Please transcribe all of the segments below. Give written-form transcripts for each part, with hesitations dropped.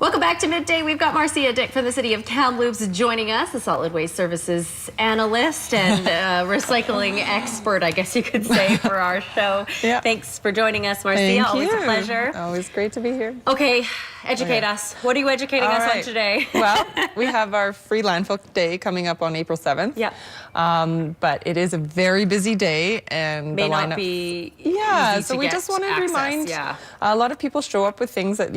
Welcome back to Midday. We've got Marcia from the City of Kamloops joining us, the Solid Waste Services analyst and recycling expert, I guess you could say, for our show. Yeah. Thanks for joining us, Marcia. Thank Always you. a pleasure. Always great to be here. Okay, educate us. What are you educating us on today? Well, we have our free landfill day coming up on April 7th. Yeah. But it is a very busy day, and May the lineup not be yeah. easy So to we get just wanted to access. remind Yeah. a lot of people show up with things that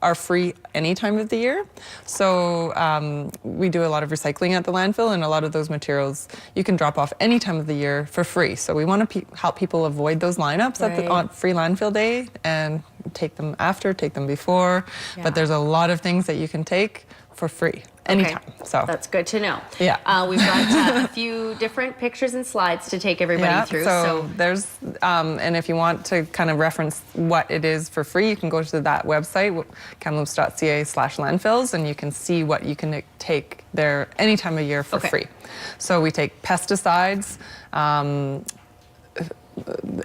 are free any time of the year. So we do a lot of recycling at the landfill, and a lot of those materials you can drop off any time of the year for free. So we want to help people avoid those lineups on free landfill day and take them after, take them before. Yeah. But there's a lot of things that you can take for free anytime. Okay. So that's good to know. Yeah. We've got a few different pictures and slides to take everybody through. So there's, and if you want to kind of reference what it is for free, you can go to that website, kamloops.ca/landfills, and you can see what you can take there any time of year for free. So we take pesticides,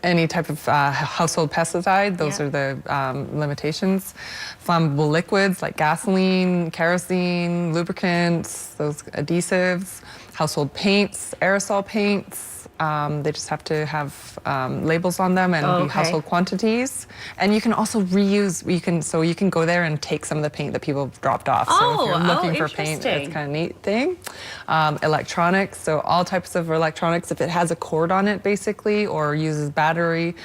any type of household pesticide, those are the limitations. Flammable liquids like gasoline, kerosene, lubricants, those adhesives, household paints, aerosol paints. They just have to have labels on them and be household quantities. And you can also reuse. You can go there and take some of the paint that people have dropped off. So if you're looking for paint, it's kind of neat thing. Electronics, so all types of electronics. If it has a cord on it, basically, or uses battery,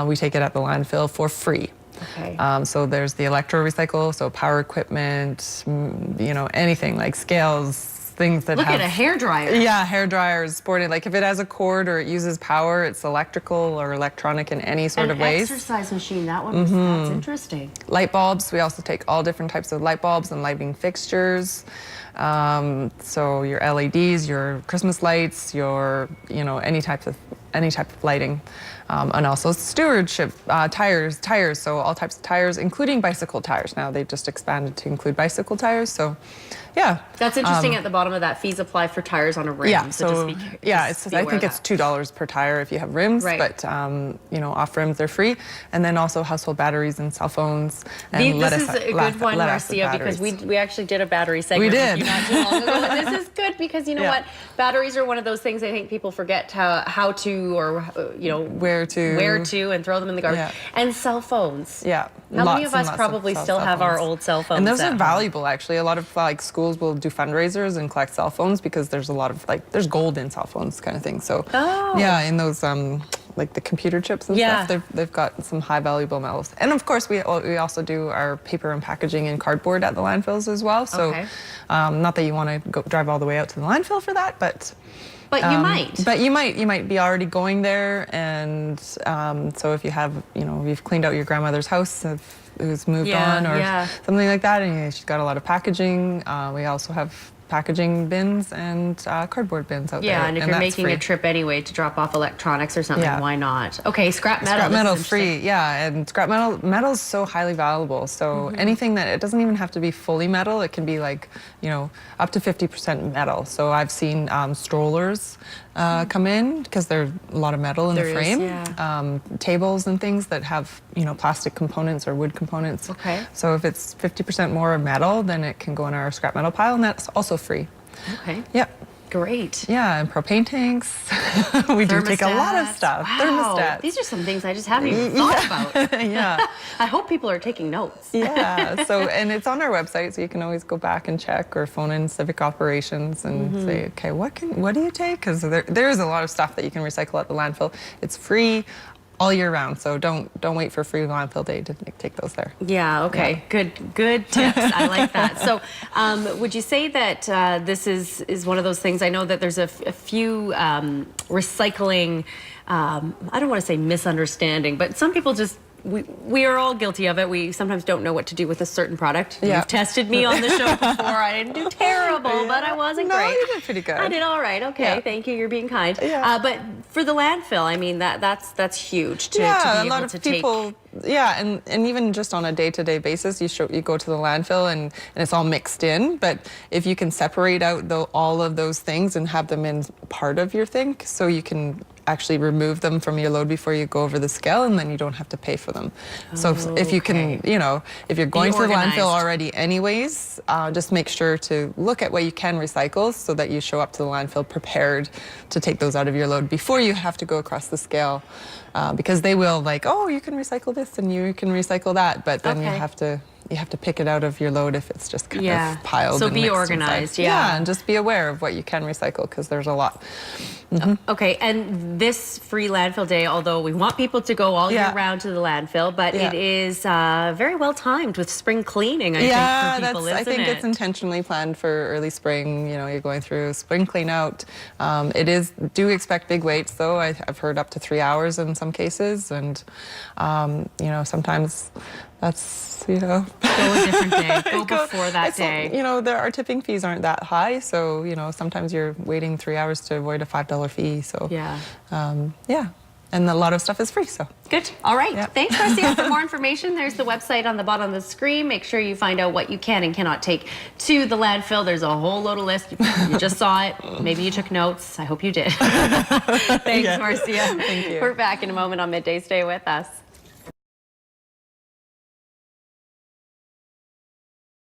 we take it at the landfill for free. Okay. So there's the electro recycle, so power equipment, anything like scales. Things that Look at a hairdryer. Yeah, hair dryers, sporting. Like if it has a cord or it uses power, it's electrical or electronic in any sort of ways. An exercise machine, that one was, that's interesting. Light bulbs, we also take all different types of light bulbs and lighting fixtures. So your LEDs, your Christmas lights, your, any type of lighting. And also stewardship, tires, so all types of tires, including bicycle tires. Now they just expanded to include bicycle tires, so yeah. That's interesting. At the bottom of that, fees apply for tires on a rim. Yeah, so I think it's $2 per tire if you have rims, but off rims they're free. And then also household batteries and cell phones. And this is a good one, Marcia, because we actually did a battery segment with you not too long ago. And this is good because you know what? Batteries are one of those things I think people forget how to, or where to, and throw them in the garbage. And cell phones. Yeah. How many of us probably still have our old cell phones? And those are valuable, actually. A lot of schools will do fundraisers and collect cell phones because there's a lot of there's gold in cell phones kind of thing. So yeah, in those like the computer chips and stuff, they've got some high valuable metals. And of course, we also do our paper and packaging and cardboard at the landfills as well. So not that you want to drive all the way out to the landfill for that, but you might. But you might be already going there, and so if you have, you've cleaned out your grandmother's house, who's moved on or something like that, and she's got a lot of packaging. We also have packaging bins and cardboard bins out there. Yeah, and if you're making a trip anyway to drop off electronics or something, why not? Okay, scrap metal. Scrap metal free, and scrap metal is so highly valuable. So anything that, it doesn't even have to be fully metal. It can be like, up to 50% metal. So I've seen strollers come in because there's a lot of metal in the frame. Tables and things that have, plastic components or wood components. Okay. So if it's 50% more metal, then it can go in our scrap metal pile, and that's also free. Okay. Yeah. Great. Yeah, and propane tanks. We do take a lot of stuff. Wow. Thermostats. These are some things I just haven't even thought about. Yeah. I hope people are taking notes. Yeah. So, and it's on our website, so you can always go back and check or phone in Civic Operations and say, okay, what do you take? Because there is a lot of stuff that you can recycle at the landfill. It's free all year round, so don't wait for free landfill day to take those there. Yeah, okay. Good tips. I like that. So would you say that this is one of those things? I know that there's a few recycling, I don't want to say misunderstanding, but some people just, we are all guilty of it. We sometimes don't know what to do with a certain product. You've tested me on the show before. I didn't do terrible, but I wasn't great. No, you did pretty good. I did all right. Okay, thank you. You're being kind. But for the landfill, I mean, that's huge to be able to take. Yeah, and even just on a day-to-day basis, you go to the landfill and it's all mixed in. But if you can separate out all of those things and have them in part of your thing, so you can actually remove them from your load before you go over the scale, and then you don't have to pay for them. So if you can, if you're going to the landfill already anyways, just make sure to look at what you can recycle so that you show up to the landfill prepared to take those out of your load before you have to go across the scale. Because they will oh, you can recycle this and you can recycle that, but then you have to pick it out of your load if it's just kind of piled. So and be mixed organized, inside. Yeah, and just be aware of what you can recycle because there's a lot. Okay, and this free landfill day, although we want people to go all year round to the landfill, but it is very well timed with spring cleaning, I think, for people, isn't it? I think it's intentionally planned for early spring. You're going through spring clean out. Do expect big waits, though. I've heard up to 3 hours in some cases, and sometimes that's go a different day. Go before that day. Our tipping fees aren't that high, so sometimes you're waiting 3 hours to avoid a $5 fee. So and a lot of stuff is free. So good. All right. Yep. Thanks, Marcia. For more information, there's the website on the bottom of the screen. Make sure you find out what you can and cannot take to the landfill. There's a whole load of lists. You just saw it. Maybe you took notes. I hope you did. Thanks, Marcia. Thank you. We're back in a moment on Midday. Stay with us.